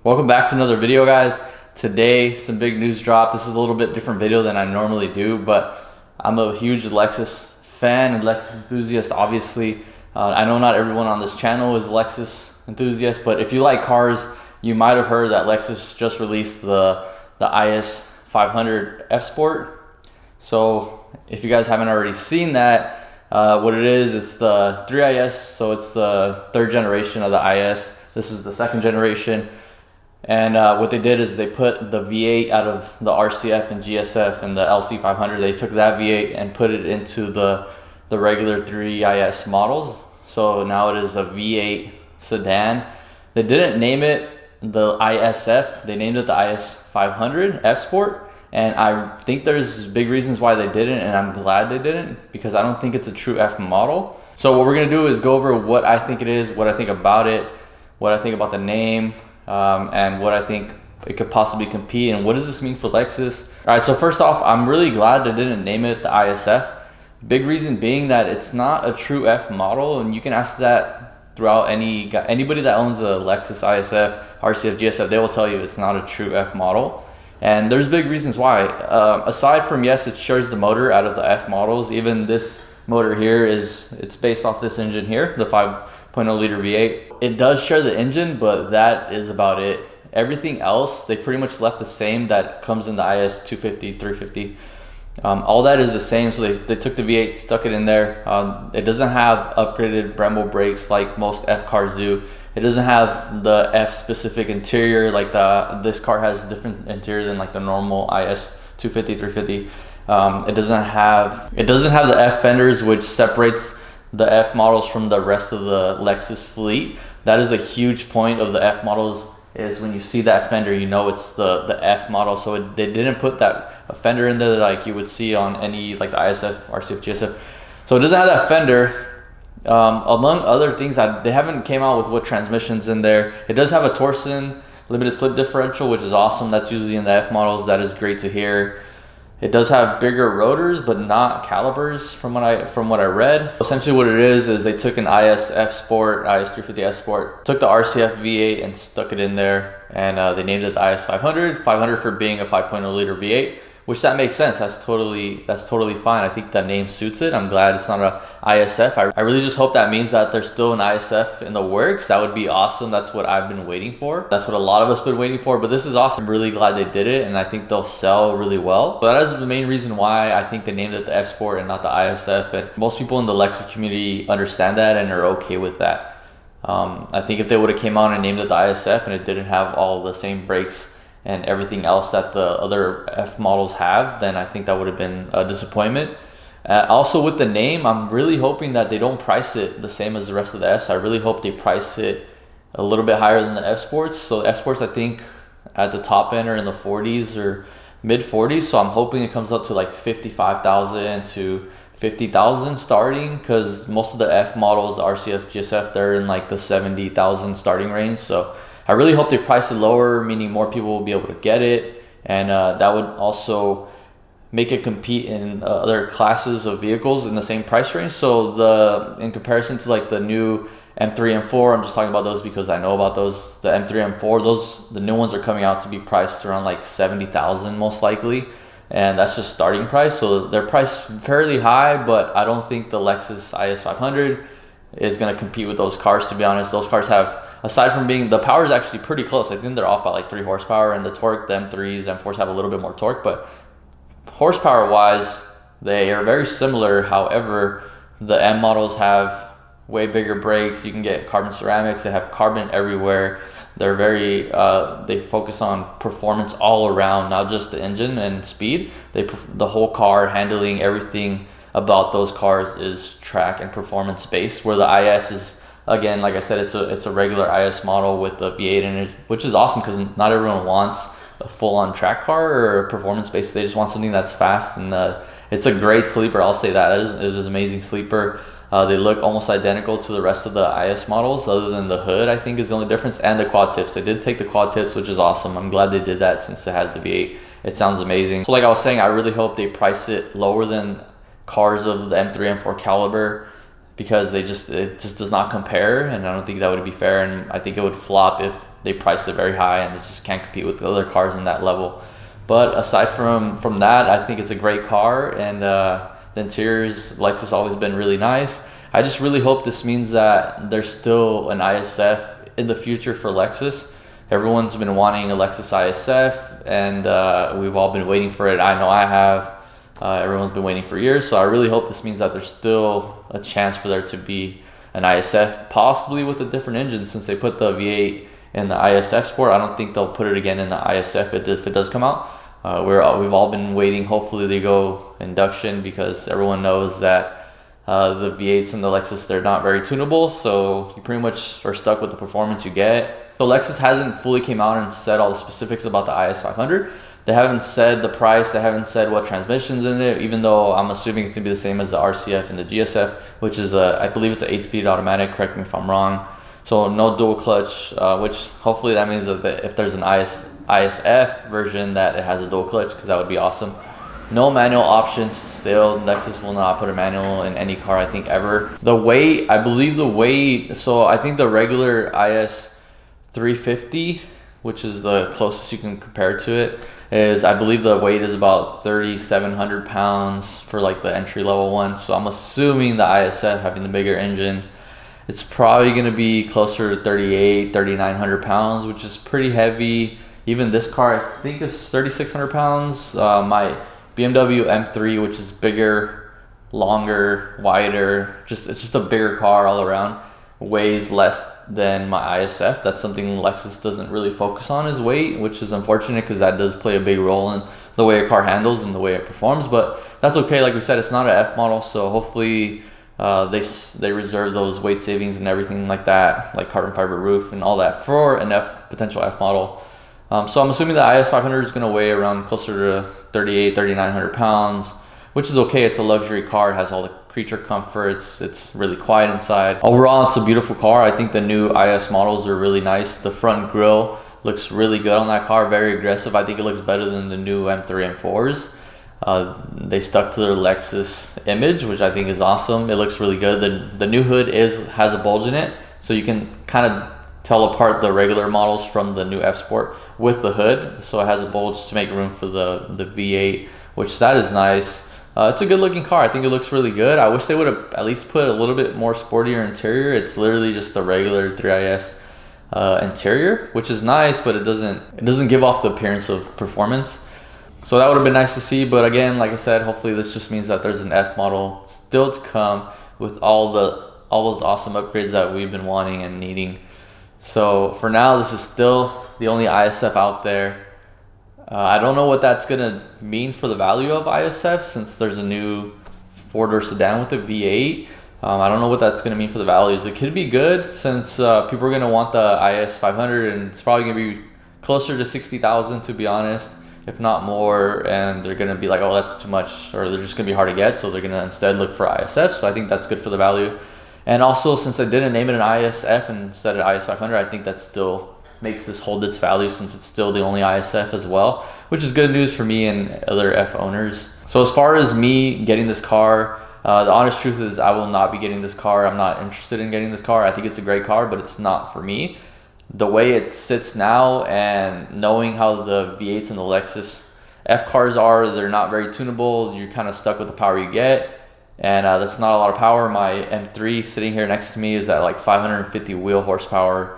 Welcome back to another video, guys. Today, some big news drop. This is a little bit different video than I normally do, but I'm a huge Lexus fan and Lexus enthusiast, obviously. I know not everyone on this channel is a Lexus enthusiast, but if you like cars, you might have heard that Lexus just released the IS500 F Sport. So if you guys haven't already seen that, what it is, it's the 3IS, so it's the third generation of the IS. This is the second generation. And what they did is they put the V8 out of the RCF and GSF and the LC500. They took that V8 and put it into the regular 3IS models. So now it is a V8 sedan. They didn't name it the ISF. They named it the IS500 F Sport. And I think there's big reasons why they didn't, and I'm glad they didn't, because I don't think it's a true F model. So what we're gonna do is go over what I think it is, what I think about it, what I think about the name, and what I think it could possibly compete, and what does this mean for Lexus. All right, so first off, I'm really glad they didn't name it the ISF. Big reason being that it's not a true F model, and you can ask that throughout anybody that owns a Lexus ISF, RCF, GSF, they will tell you it's not a true F model. And there's big reasons why. Aside from, yes, it shares the motor out of the F models. Even this motor here it's based off this engine here, the 5.0 liter V8. It does share the engine, but that is about it. Everything else, they pretty much left the same that comes in the IS 250, 350. All that is the same, so they took the V8, stuck it in there. It doesn't have upgraded Brembo brakes like most F cars do. It doesn't have the F specific interior, like this car has a different interior than like the normal IS 250, 350. It doesn't have the F fenders, which separates the F models from the rest of the Lexus fleet. That is a huge point of the F models, is when you see that fender, you know it's the F model. So they didn't put that fender in there like you would see on any, like the ISF, RCF, GSF. So it doesn't have that fender. Among other things, that they haven't came out with what transmissions in there. It does have a Torsen limited slip differential, which is awesome. That's usually in the F models. That is great to hear. It does have bigger rotors, but not calipers from what I read. Essentially what it is they took an ISF Sport, IS350 Sport, took the RCF V8 and stuck it in there, and they named it the IS500. 500 for being a 5.0 liter V8, which that makes sense. That's totally fine. I think that name suits it. I'm glad it's not a ISF. I really just hope that means that there's still an ISF in the works. That would be awesome. That's what I've been waiting for. That's what a lot of us have been waiting for, but this is awesome. I'm really glad they did it, and I think they'll sell really well. So that is the main reason why I think they named it the F Sport and not the ISF, and most people in the Lexus community understand that and are okay with that. I think if they would have came out and named it the ISF and it didn't have all the same brakes and everything else that the other F models have, then I think that would have been a disappointment. Also with the name, I'm really hoping that they don't price it the same as the rest of the Fs. I really hope they price it a little bit higher than the F Sports. So F Sports, I think at the top end are in the 40s or mid 40s. So I'm hoping it comes up to like 55,000 to 50,000 starting, because most of the F models, the RCF, GSF, they're in like the 70,000 starting range. So I really hope they price it lower, meaning more people will be able to get it, and that would also make it compete in other classes of vehicles in the same price range. So in comparison to like the new M3, M4, I'm just talking about those because I know about those. The M3, M4, the new ones are coming out to be priced around like 70,000 most likely, and that's just starting price. So they're priced fairly high, but I don't think the Lexus IS500 is going to compete with those cars, to be honest. Those cars have, aside from being, the power is actually pretty close. I think they're off by like 3 horsepower, and the torque, the M3s, M4s have a little bit more torque, but horsepower wise, they are very similar. However, the M models have way bigger brakes. You can get carbon ceramics. They have carbon everywhere. They're very, they focus on performance all around, not just the engine and speed. The whole car, handling, everything about those cars is track and performance based, where the IS is, again, like I said, it's a regular IS model with the V8 in it, which is awesome because not everyone wants a full-on track car or performance based. They just want something that's fast, and it's a great sleeper. I'll say that. It is an amazing sleeper. They look almost identical to the rest of the IS models, other than the hood, I think, is the only difference, and the quad tips. They did take the quad tips, which is awesome. I'm glad they did that since it has the V8. It sounds amazing. So like I was saying, I really hope they price it lower than cars of the M3, M4 caliber, because it just does not compare, and I don't think that would be fair, and I think it would flop they priced it very high and it just can't compete with the other cars in that level. But aside from that, I think it's a great car, and the interiors, Lexus always been really nice. I just really hope this means that there's still an ISF in the future for Lexus. Everyone's been wanting a Lexus ISF, and we've all been waiting for it. I know I have. Everyone's been waiting for years, so I really hope this means that there's still a chance for there to be an ISF, possibly with a different engine, since they put the V8 in the ISF Sport. I don't think they'll put it again in the ISF if it does come out. We've all been waiting. Hopefully they go induction, because everyone knows that the V8s and the Lexus, they're not very tunable, so you pretty much are stuck with the performance you get. So Lexus hasn't fully came out and said all the specifics about the IS500. They haven't said the price, they haven't said what transmission's in it, even though I'm assuming it's gonna be the same as the RCF and the GSF, which is I believe it's an 8-speed automatic, correct me if I'm wrong. So no dual clutch, which hopefully that means that if there's an ISF version that it has a dual clutch, because that would be awesome. No manual options still. Lexus will not put a manual in any car, I think, ever. The weight, I believe the weight, so I think the regular IS350, which is the closest you can compare to it, is, I believe the weight is about 3,700 pounds for like the entry level one. So I'm assuming the ISF, having the bigger engine, it's probably going to be closer to 3,900 pounds, which is pretty heavy. Even this car, I think, is 3,600 pounds. My BMW M3, which is bigger, longer, wider, it's just a bigger car all around, weighs less than my ISF. That's something Lexus doesn't really focus on, is weight, which is unfortunate, because that does play a big role in the way a car handles and the way it performs. But that's okay. Like we said, it's not an F model, so hopefully they reserve those weight savings and everything like that, like carbon fiber roof and all that, for an potential F model. So I'm assuming the IS500 is going to weigh around closer to 3,900 pounds, which is okay. It's a luxury car. It has all the creature comforts. It's really quiet inside. Overall, it's a beautiful car. I think the new IS models are really nice. The front grille looks really good on that car, very aggressive. I think it looks better than the new M3 and 4s. They stuck to their Lexus image, which I think is awesome. It looks really good. The new hood has a bulge in it, so you can kind of tell apart the regular models from the new F Sport with the hood. So it has a bulge to make room for the V8, which that is nice. It's a good looking car. I think it looks really good. I wish they would have at least put a little bit more sportier interior. It's literally just the regular 3IS interior, which is nice, but it doesn't give off the appearance of performance. So that would have been nice to see. But again, like I said, hopefully this just means that there's an F model still to come with all those awesome upgrades that we've been wanting and needing. So for now, this is still the only ISF out there. I don't know what that's gonna mean for the value of ISF, since there's a new 4-door sedan with a V8. I don't know what that's gonna mean for the values. It could be good, since people are gonna want the IS500, and it's probably gonna be closer to 60,000, to be honest, if not more. And they're gonna be like, oh, that's too much, or they're just gonna be hard to get, so they're gonna instead look for ISF. So I think that's good for the value. And also, since I didn't name it an ISF instead of IS500, I think that still makes this hold its value, since it's still the only ISF as well, which is good news for me and other F owners. So as far as me getting this car, the honest truth is I will not be getting this car. I'm not interested in getting this car. I think it's a great car, but it's not for me. The way it sits now, and knowing how the V8s and the Lexus F cars are, they're not very tunable. You're kind of stuck with the power you get. And that's not a lot of power. My M3 sitting here next to me is at like 550 wheel horsepower,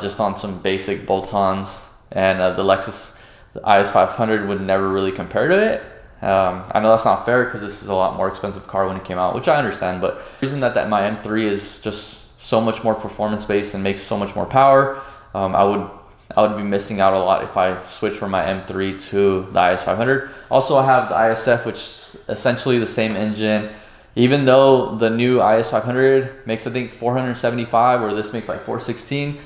just on some basic bolt-ons. And the Lexus IS500 would never really compare to it. I know that's not fair, because this is a lot more expensive car when it came out, which I understand. But the reason that my M3 is just so much more performance-based and makes so much more power, I would be missing out a lot if I switch from my M3 to the IS500. Also, I have the ISF, which is essentially the same engine. Even though the new IS500 makes, I think, 475, or this makes like 416,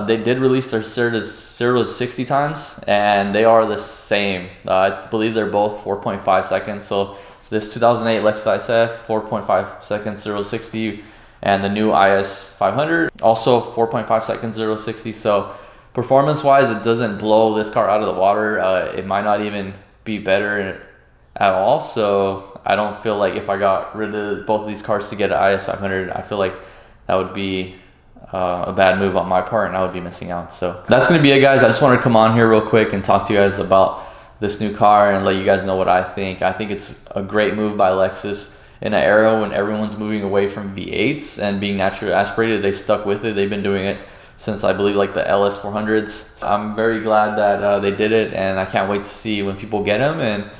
they did release their 0 to 60 times, and they are the same. I believe they're both 4.5 seconds. So this 2008 Lexus Isf, 4.5 seconds 0 to 60, and the new IS500, also 4.5 seconds 0 to 60. So performance wise, it doesn't blow this car out of the water. It might not even be better at all. So I don't feel like if I got rid of both of these cars to get an IS500, I feel like that would be a bad move on my part, and I would be missing out. So that's gonna be it, guys. I just wanted to come on here real quick and talk to you guys about this new car and let you guys know what I think. I think it's a great move by Lexus. In an era when everyone's moving away from V8s and being naturally aspirated, they stuck with it. They've been doing it since, I believe, like the IS400s. I'm very glad that they did it, and I can't wait to see when people get them and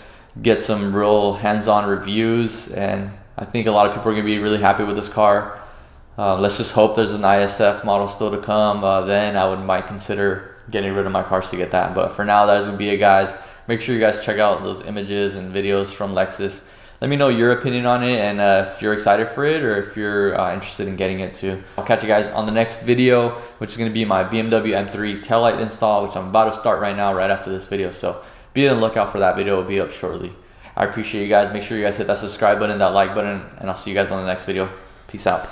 get some real hands-on reviews. And I think a lot of people are gonna be really happy with this car. Let's just hope there's an ISF model still to come. Then I might consider getting rid of my cars to get that. But for now, that's gonna be it, guys. Make sure you guys check out those images and videos from Lexus. Let me know your opinion on it, and if you're excited for it or if you're interested in getting it too. I'll catch you guys on the next video, which is going to be my BMW M3 taillight install, which I'm about to start right now, right after this video. So be on the lookout for that video. It will be up shortly. I appreciate you guys. Make sure you guys hit that subscribe button, that like button, and I'll see you guys on the next video. Peace out.